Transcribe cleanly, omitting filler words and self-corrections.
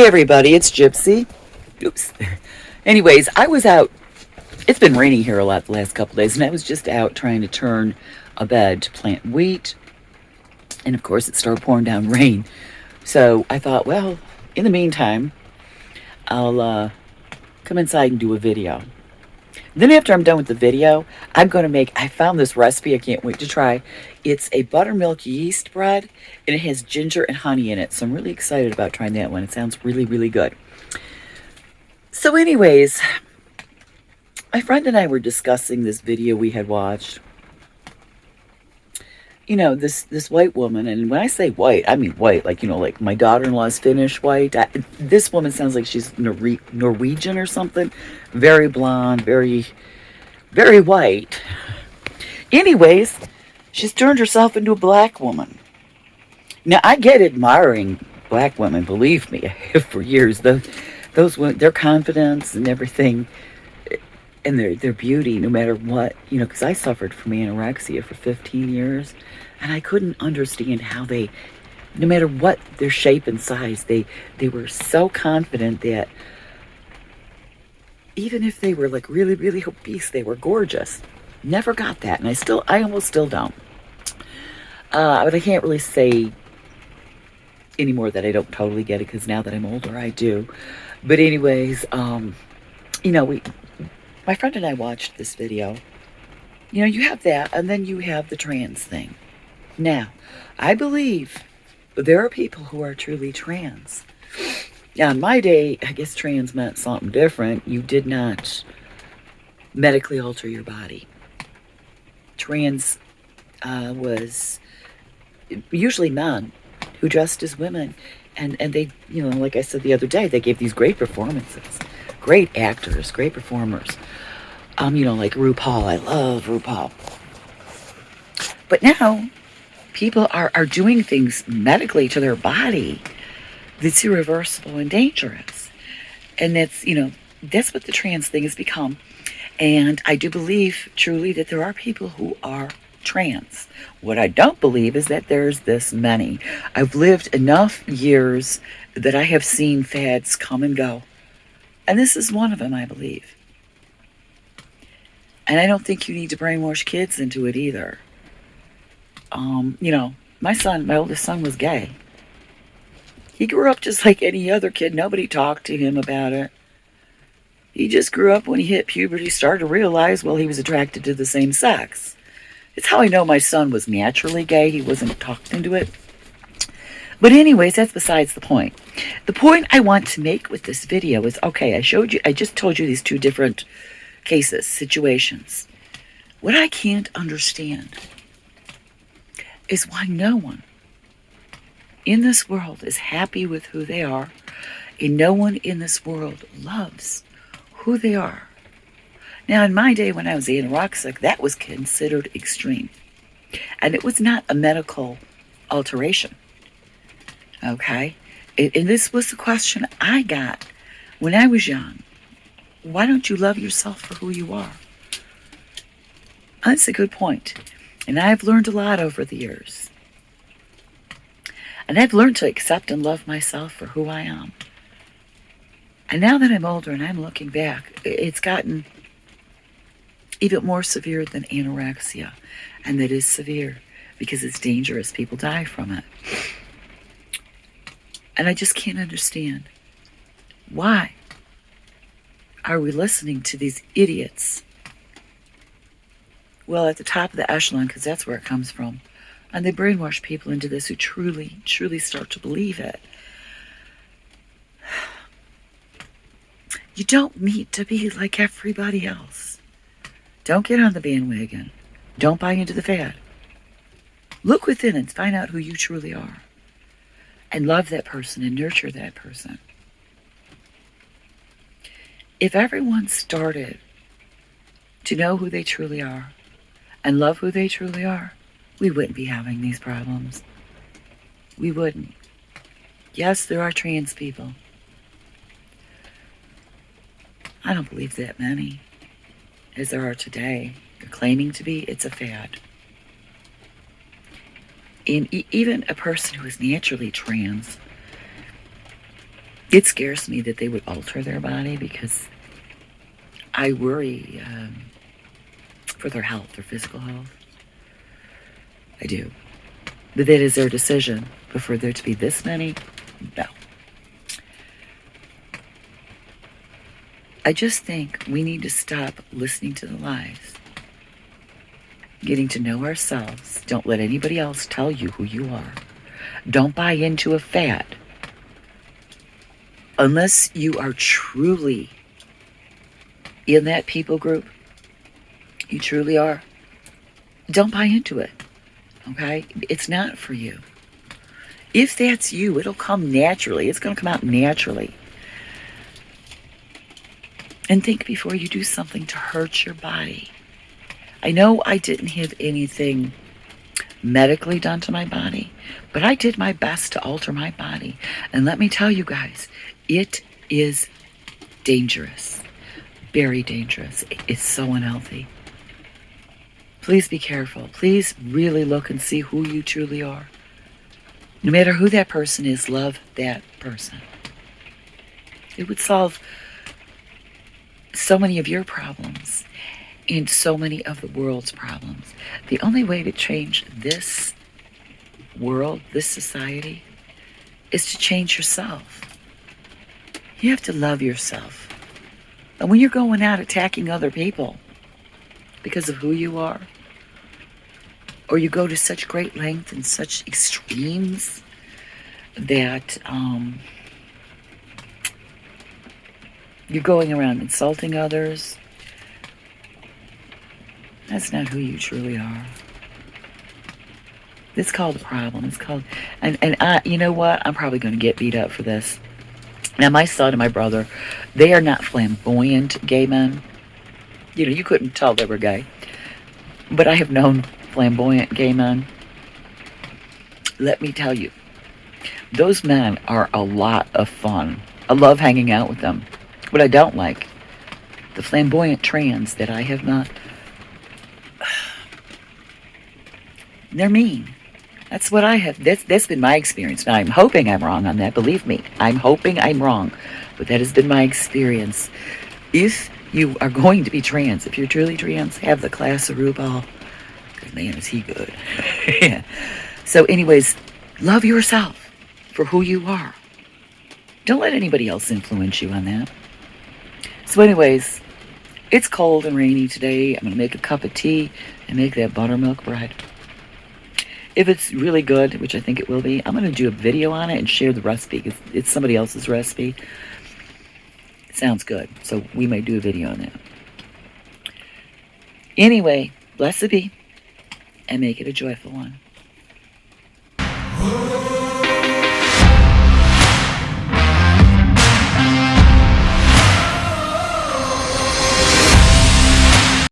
Hey everybody, it's Gypsy. Oops. Anyways, I was out. It's been raining here a lot the last couple days, and I was just out trying to turn a bed to plant wheat. And of course, it started pouring down rain. So I thought, well, in the meantime, I'll come inside and do a video. Then after I'm done with the video, I'm going to make, I found this recipe I can't wait to try. It's a buttermilk yeast bread, and it has ginger and honey in it. So I'm really excited about trying that one. It sounds really, really good. So anyways, my friend and I were discussing this video we had watched. You know, this white woman, and when I say white, I mean white, like, like my daughter-in-law's Finnish white. This woman sounds like she's Norwegian or something. Very blonde, very, very white. Anyways, she's turned herself into a black woman. Now, I get admiring black women, believe me, for years. Those women, their confidence and everything, and their beauty, no matter what, because I suffered from anorexia for 15 years, and I couldn't understand how they, no matter what their shape and size, they were so confident that even if they were like really, really obese, they were gorgeous. Never got that, and I almost still don't. But I can't really say anymore that I don't totally get it, because now that I'm older, I do. But anyways, my friend and I watched this video. You have that, and then you have the trans thing. Now, I believe there are people who are truly trans. Now, in my day, I guess trans meant something different. You did not medically alter your body. Trans was usually men who dressed as women. And they, like I said the other day, they gave these great performances. Great actors, great performers. Like RuPaul. I love RuPaul. But now, people are doing things medically to their body that's irreversible and dangerous. And that's what the trans thing has become. And I do believe, truly, that there are people who are trans. What I don't believe is that there's this many. I've lived enough years that I have seen fads come and go. And this is one of them, I believe. And I don't think you need to brainwash kids into it either. My oldest son was gay. He grew up just like any other kid. Nobody talked to him about it. He just grew up when he hit puberty, started to realize, well, he was attracted to the same sex. It's how I know my son was naturally gay. He wasn't talked into it. But anyways, that's besides the point. The point I want to make with this video is, okay, I just told you these two different cases, situations. What I can't understand is why no one in this world is happy with who they are, and no one in this world loves who they are. Now, in my day when I was anorexic, that was considered extreme. And it was not a medical alteration. Okay? And this was the question I got when I was young. Why don't you love yourself for who you are? That's a good point. And I've learned a lot over the years. And I've learned to accept and love myself for who I am. And now that I'm older and I'm looking back, it's gotten even more severe than anorexia. And that is severe because it's dangerous. People die from it. And I just can't understand. Why are we listening to these idiots? Well, at the top of the echelon, because that's where it comes from. And they brainwash people into this who truly, truly start to believe it. You don't need to be like everybody else. Don't get on the bandwagon. Don't buy into the fad. Look within and find out who you truly are. And love that person and nurture that person. If everyone started to know who they truly are and love who they truly are, we wouldn't be having these problems. We wouldn't. Yes, there are trans people. I don't believe that many, as there are today. They're claiming to be. It's a fad. And even a person who is naturally trans, It scares me that they would alter their body because I worry for their health, their physical health. I do. But that is their decision. But for there to be this many, no. I just think we need to stop listening to the lies. Getting to know ourselves. Don't let anybody else tell you who you are. Don't buy into a fad. Unless you are truly in that people group, you truly are, don't buy into it, okay? It's not for you. If that's you, it'll come naturally. It's going to come out naturally. And think before you do something to hurt your body. I know I didn't have anything medically done to my body, but I did my best to alter my body. And let me tell you guys, it is dangerous. Very dangerous. It's so unhealthy. Please be careful. Please really look and see who you truly are. No matter who that person is, love that person. It would solve so many of your problems and so many of the world's problems. The only way to change this world, this society, is to change yourself. You have to love yourself. And when you're going out attacking other people because of who you are, or you go to such great length and such extremes that you're going around insulting others, that's not who you truly are. It's called a problem. It's called, and I, you know what? I'm probably going to get beat up for this. Now, my son and my brother, they are not flamboyant gay men. You know, you couldn't tell they were gay. But I have known flamboyant gay men. Let me tell you, those men are a lot of fun. I love hanging out with them. What I don't like, the flamboyant trans that I have met, they're mean. That's what I have. That's been my experience. Now, I'm hoping I'm wrong on that. Believe me, I'm hoping I'm wrong. But that has been my experience. If you are going to be trans, if you're truly trans, have the class of RuPaul. Good man, is he good. Yeah. So anyways, love yourself for who you are. Don't let anybody else influence you on that. So anyways, it's cold and rainy today. I'm going to make a cup of tea and make that buttermilk bread. If it's really good, which I think it will be, I'm going to do a video on it and share the recipe. It's somebody else's recipe. It sounds good, so we may do a video on that. Anyway, blessed be, and make it a joyful one.